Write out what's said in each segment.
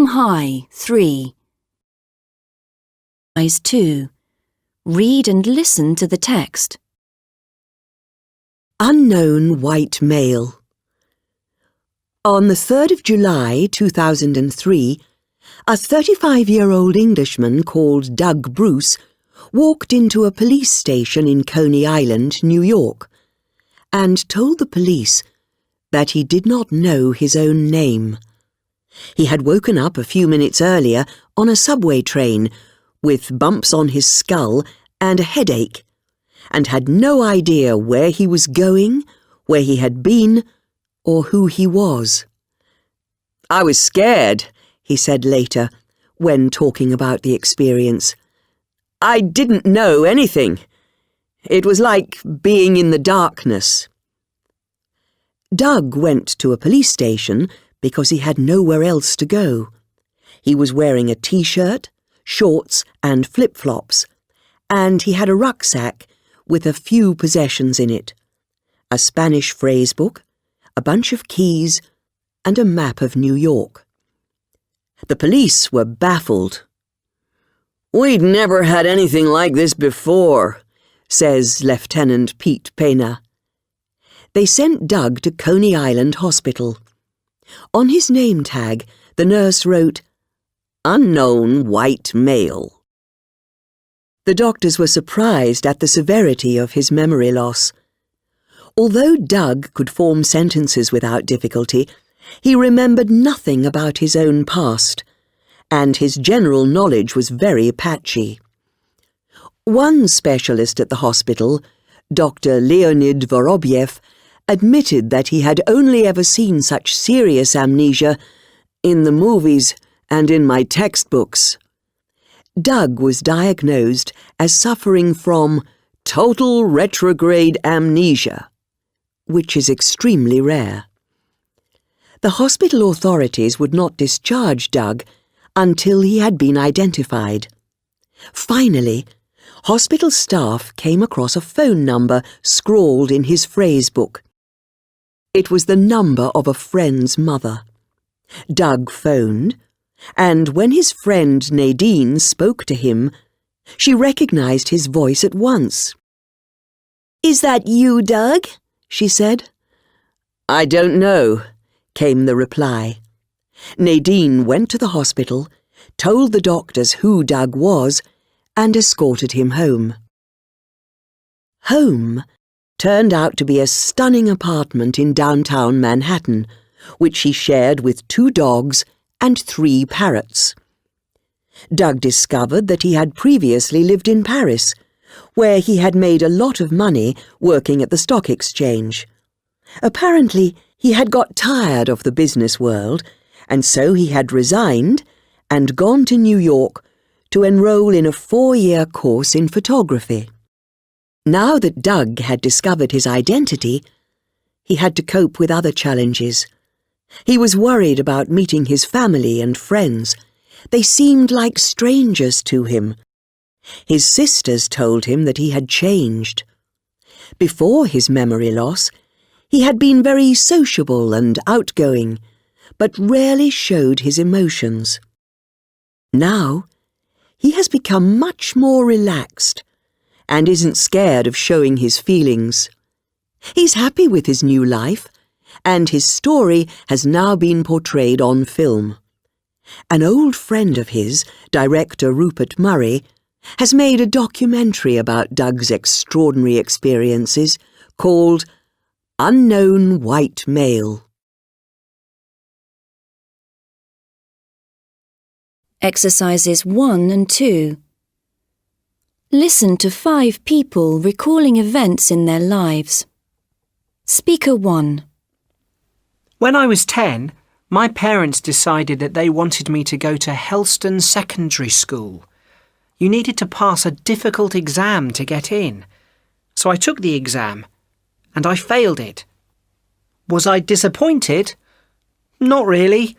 Aim High 3. Exercise 2. Read and listen to the text. Unknown white male. On the 3rd of July 2003, a 35-year-old Englishman called Doug Bruce walked into a police station in Coney Island, New York, and told the police that he did not know his own name. He had woken up a few minutes earlier on a subway train with bumps on his skull and a headache, and had no idea where he was going, where he had been, or who he was. "I was scared," he said later, when talking about the experience. "I didn't know anything. It was like being in the darkness." Doug went to a police station because he had nowhere else to go. He was wearing a t-shirt, shorts and flip-flops, and he had a rucksack with a few possessions in it: a Spanish phrase book, a bunch of keys, and a map of New York. The police were baffled. "We'd never had anything like this before," says Lieutenant Pete Pena. They sent Doug to Coney Island Hospital. On his name tag, the nurse wrote, "Unknown white male." The doctors were surprised at the severity of his memory loss. Although Doug could form sentences without difficulty, he remembered nothing about his own past, and his general knowledge was very patchy. One specialist at the hospital, Dr. Leonid Vorobyev, admitted that he had only ever seen such serious amnesia in the movies and in my textbooks. Doug was diagnosed as suffering from total retrograde amnesia, which is extremely rare. The hospital authorities would not discharge Doug until he had been identified. Finally, hospital staff came across a phone number scrawled in his phrase book. It was the number of a friend's mother. Doug phoned, and when his friend Nadine spoke to him, she recognized his voice at once. "Is that you, Doug?" she said. "I don't know," came the reply. Nadine went to the hospital, told the doctors who Doug was, and escorted him home. Home turned out to be a stunning apartment in downtown Manhattan, which he shared with 2 dogs and 3 parrots. Doug discovered that he had previously lived in Paris, where he had made a lot of money working at the stock exchange. Apparently, he had got tired of the business world, and so he had resigned and gone to New York to enroll in a 4-year course in photography. Now that Doug had discovered his identity, he had to cope with other challenges. He was worried about meeting his family and friends. They seemed like strangers to him. His sisters told him that he had changed. Before his memory loss, he had been very sociable and outgoing, but rarely showed his emotions. Now, he has become much more relaxed and isn't scared of showing his feelings. He's happy with his new life, and his story has now been portrayed on film. An old friend of his, director Rupert Murray, has made a documentary about Doug's extraordinary experiences called Unknown White Male. Exercises 1 and 2. Listen to 5 people recalling events in their lives. Speaker 1. When I was 10, my parents decided that they wanted me to go to Helston Secondary School. You needed to pass a difficult exam to get in. So I took the exam, and I failed it. Was I disappointed? Not really.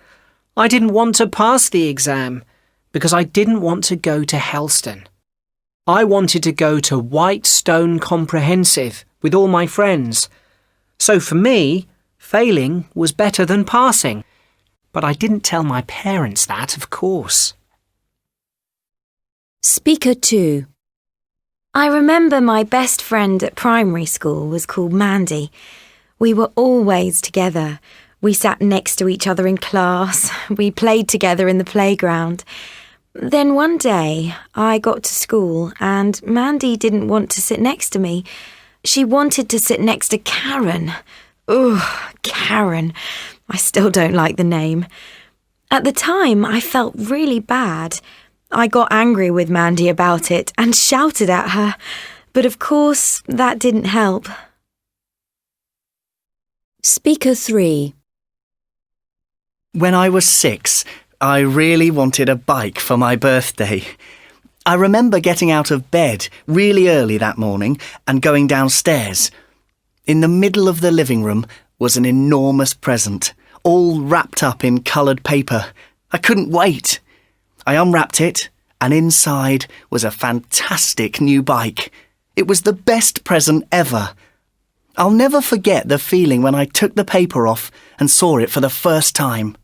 I didn't want to pass the exam because I didn't want to go to Helston. I wanted to go to Whitestone Comprehensive with all my friends. So for me, failing was better than passing. But I didn't tell my parents that, of course. Speaker 2. I remember my best friend at primary school was called Mandy. We were always together. We sat next to each other in class. We played together in the playground. Then one day I got to school and Mandy didn't want to sit next to me. She wanted to sit next to Karen. Ugh, Karen. I still don't like the name. At the time, I felt really bad. I got angry with Mandy about it and shouted at her. But of course, that didn't help. Speaker 3. When I was 6, I really wanted a bike for my birthday. I remember getting out of bed really early that morning and going downstairs. In the middle of the living room was an enormous present, all wrapped up in coloured paper. I couldn't wait. I unwrapped it, and inside was a fantastic new bike. It was the best present ever. I'll never forget the feeling when I took the paper off and saw it for the first time.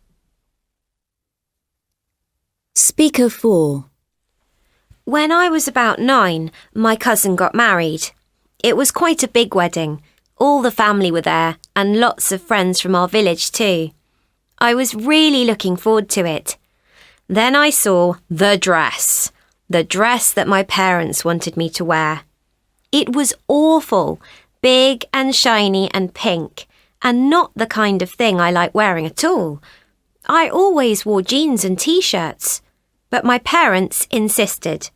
Speaker 4. When I was about 9, my cousin got married. It was quite a big wedding. All the family were there and lots of friends from our village too. I was really looking forward to it. Then I saw the dress that my parents wanted me to wear. It was awful, big and shiny and pink, and not the kind of thing I like wearing at all. I always wore jeans and t-shirts, but my parents insisted.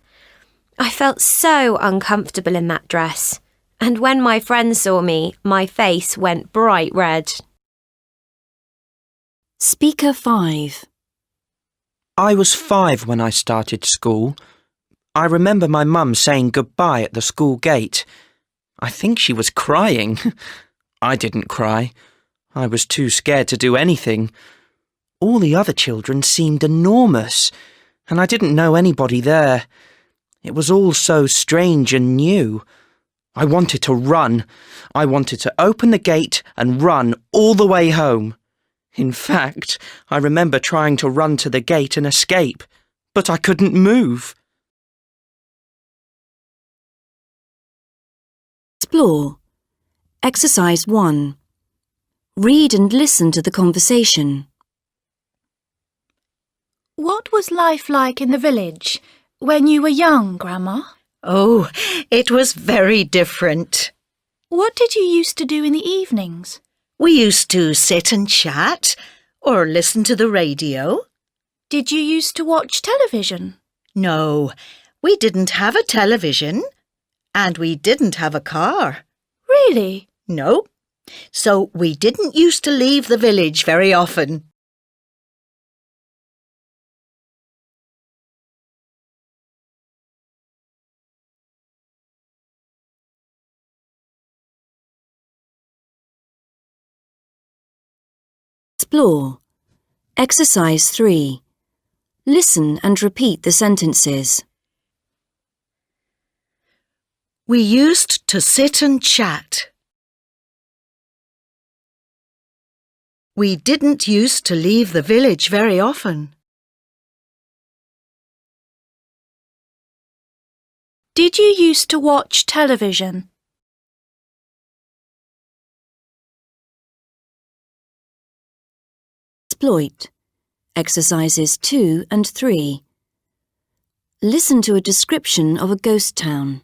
I felt so uncomfortable in that dress, and when my friends saw me, my face went bright red. Speaker 5. I was 5 when I started school. I remember my mum saying goodbye at the school gate. I think she was crying. I didn't cry. I was too scared to do anything. All the other children seemed enormous, and I didn't know anybody there. It was all so strange and new. I wanted to run. I wanted to open the gate and run all the way home. In fact, I remember trying to run to the gate and escape, but I couldn't move. Explore. Exercise 1. Read and listen to the conversation. What was life like in the village when you were young, Grandma? Oh, it was very different. What did you used to do in the evenings? We used to sit and chat or listen to the radio. Did you used to watch television? No, we didn't have a television and we didn't have a car. Really? No, so we didn't used to leave the village very often. Explore. Exercise 3. Listen and repeat the sentences. We used to sit and chat. We didn't used to leave the village very often. Did you used to watch television? Exploit. Exercises 2 and 3. Listen to a description of a ghost town.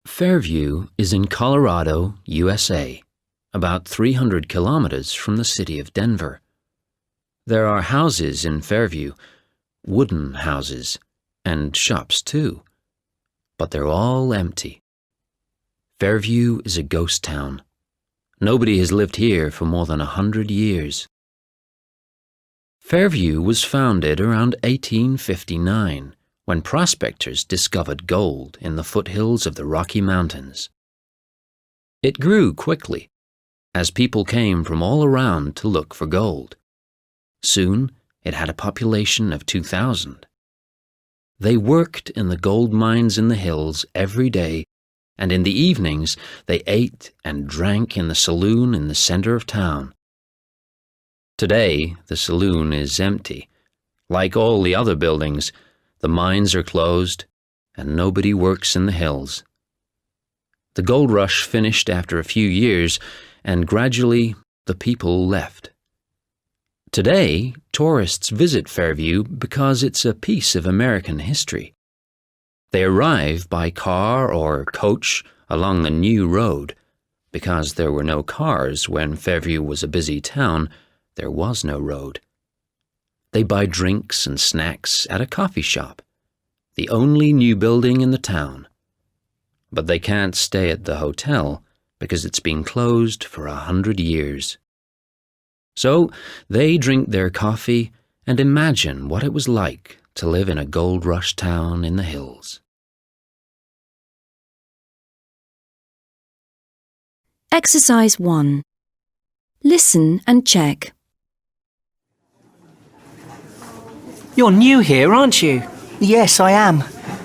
Fairview is in Colorado, USA, about 300 kilometers from the city of Denver. There are houses in Fairview, wooden houses, and shops too, but they're all empty. Fairview is a ghost town. Nobody has lived here for more than 100 years. Fairview was founded around 1859, when prospectors discovered gold in the foothills of the Rocky Mountains. It grew quickly, as people came from all around to look for gold. Soon, it had a population of 2,000. They worked in the gold mines in the hills every day, and in the evenings they ate and drank in the saloon in the center of town. Today, the saloon is empty. Like all the other buildings, the mines are closed and nobody works in the hills. The gold rush finished after a few years, and gradually the people left. Today, tourists visit Fairview because it's a piece of American history. They arrive by car or coach along the new road. Because there were no cars when Fairview was a busy town, there was no road. They buy drinks and snacks at a coffee shop, the only new building in the town. But they can't stay at the hotel because it's been closed for 100 years. So they drink their coffee and imagine what it was like to live in a gold rush town in the hills. Exercise 1. Listen and check. You're new here, aren't you? Yes, I am.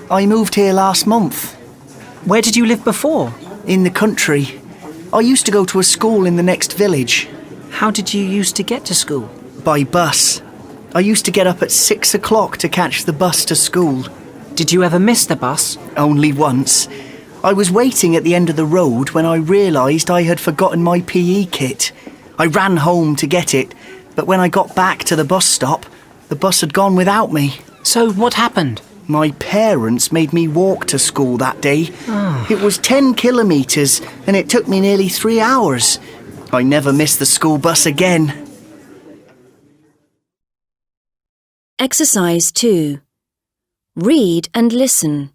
I moved here last month. Where did you live before? In the country. I used to go to a school in the next village. How did you used to get to school? By bus. I used to get up at 6 o'clock to catch the bus to school. Did you ever miss the bus? Only once. I was waiting at the end of the road when I realised I had forgotten my PE kit. I ran home to get it, but when I got back to the bus stop, the bus had gone without me. So what happened? My parents made me walk to school that day. It was 10 kilometres and it took me nearly 3 hours. I never missed the school bus again. Exercise 2. Read and listen.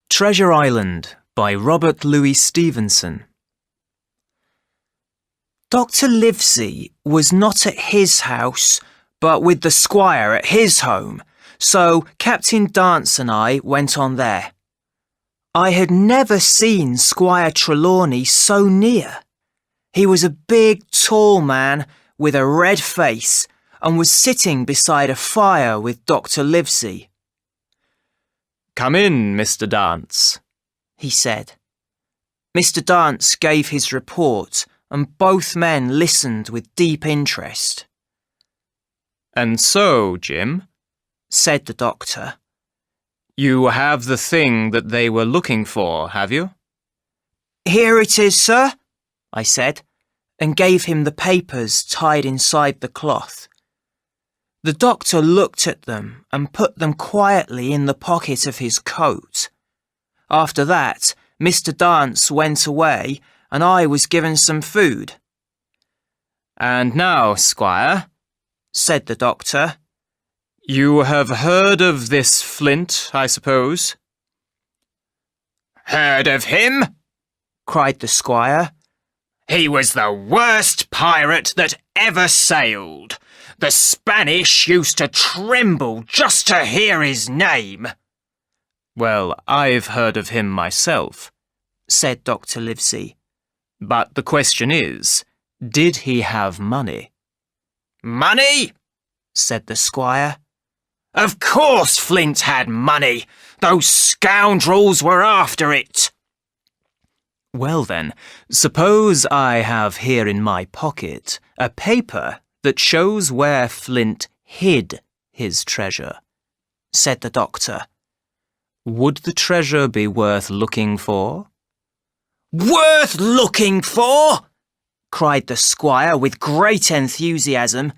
Treasure Island by Robert Louis Stevenson. Dr. Livesey was not at his house, but with the squire at his home, so Captain Dance and I went on there. I had never seen Squire Trelawney so near. He was a big, tall man with a red face and was sitting beside a fire with Dr. Livesey. "Come in, Mr. Dance," he said. Mr. Dance gave his report, and both men listened with deep interest. "And so, Jim," said the doctor, "you have the thing that they were looking for, have you?" "Here it is, sir," I said, and gave him the papers tied inside the cloth. The doctor looked at them and put them quietly in the pocket of his coat. After that, Mr. Dance went away and I was given some food. "And now, Squire," said the doctor, "you have heard of this Flint, I suppose?" "Heard of him?" cried the squire. "He was the worst pirate that ever sailed. The Spanish used to tremble just to hear his name." "Well, I've heard of him myself," said Dr. Livesey. "But the question is, did he have money?" "Money?" said the squire. "Of course Flint had money. Those scoundrels were after it." "Well then, suppose I have here in my pocket a paper that shows where Flint hid his treasure," said the doctor. "Would the treasure be worth looking for?" "Worth looking for?" cried the squire with great enthusiasm.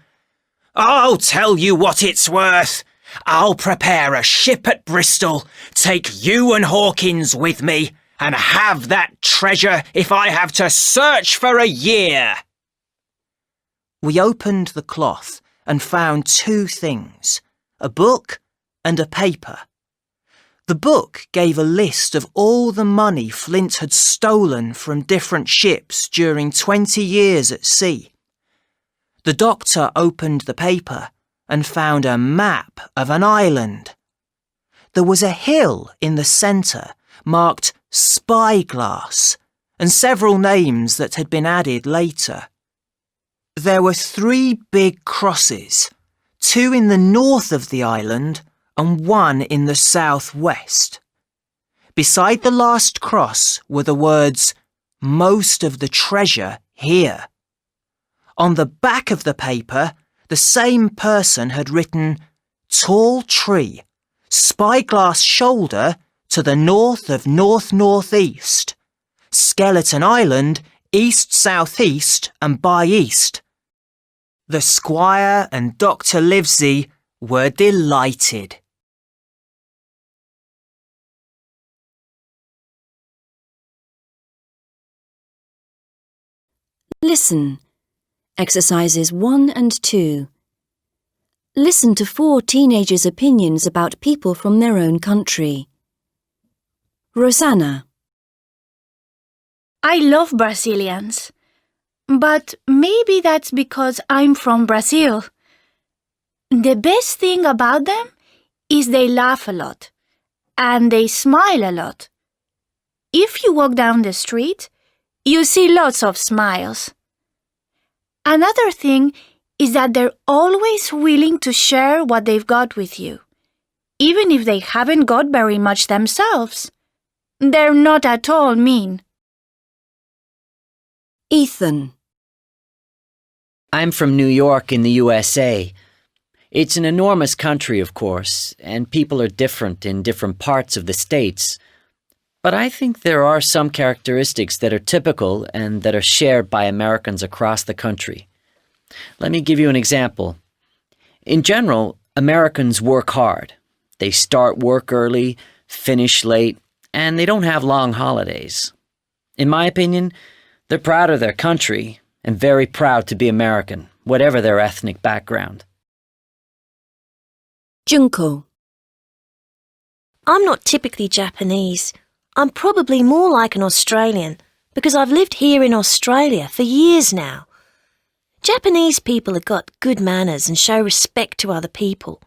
"I'll tell you what it's worth. I'll prepare a ship at Bristol, take you and Hawkins with me, and have that treasure if I have to search for a year." We opened the cloth and found two things, a book and a paper. The book gave a list of all the money Flint had stolen from different ships during 20 years at sea. The doctor opened the paper and found a map of an island. There was a hill in the centre marked Spyglass and several names that had been added later. There were 3 big crosses, 2 in the north of the island and 1 in the southwest. Beside the last cross were the words, "Most of the treasure here." On the back of the paper, the same person had written tall tree, spyglass shoulder to the north of north-northeast, skeleton island east-southeast and by east. The Squire and Dr. Livesey were delighted. Listen. Exercises 1 and 2. Listen to 4 teenagers' opinions about people from their own country. Rosanna. I love Brazilians. But maybe that's because I'm from Brazil. The best thing about them is they laugh a lot. And they smile a lot. If you walk down the street, you see lots of smiles. Another thing is that they're always willing to share what they've got with you, even if they haven't got very much themselves. They're not at all mean. Ethan. I'm from New York in the USA. It's an enormous country, of course, and people are different in different parts of the states. But I think there are some characteristics that are typical and that are shared by Americans across the country. Let me give you an example. In general, Americans work hard. They start work early, finish late, and they don't have long holidays. In my opinion, they're proud of their country and very proud to be American, whatever their ethnic background. Junko. I'm not typically Japanese. I'm probably more like an Australian because I've lived here in Australia for years now. Japanese people have got good manners and show respect to other people,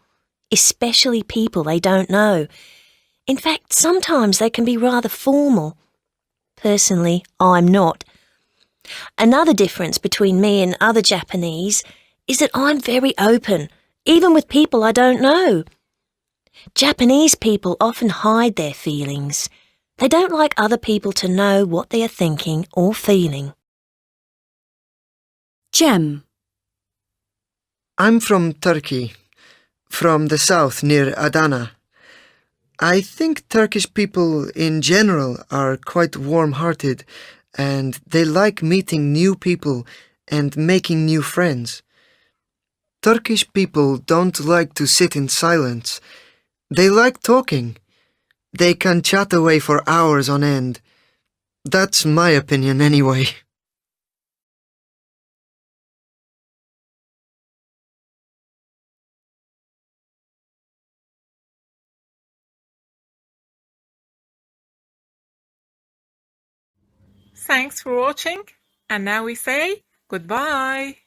especially people they don't know. In fact, sometimes they can be rather formal. Personally, I'm not. Another difference between me and other Japanese is that I'm very open, even with people I don't know. Japanese people often hide their feelings. They don't like other people to know what they are thinking or feeling. Jem. I'm from Turkey, from the south near Adana. I think Turkish people in general are quite warm-hearted and they like meeting new people and making new friends. Turkish people don't like to sit in silence. They like talking. They can chat away for hours on end. That's my opinion anyway. Thanks for watching, and now we say goodbye.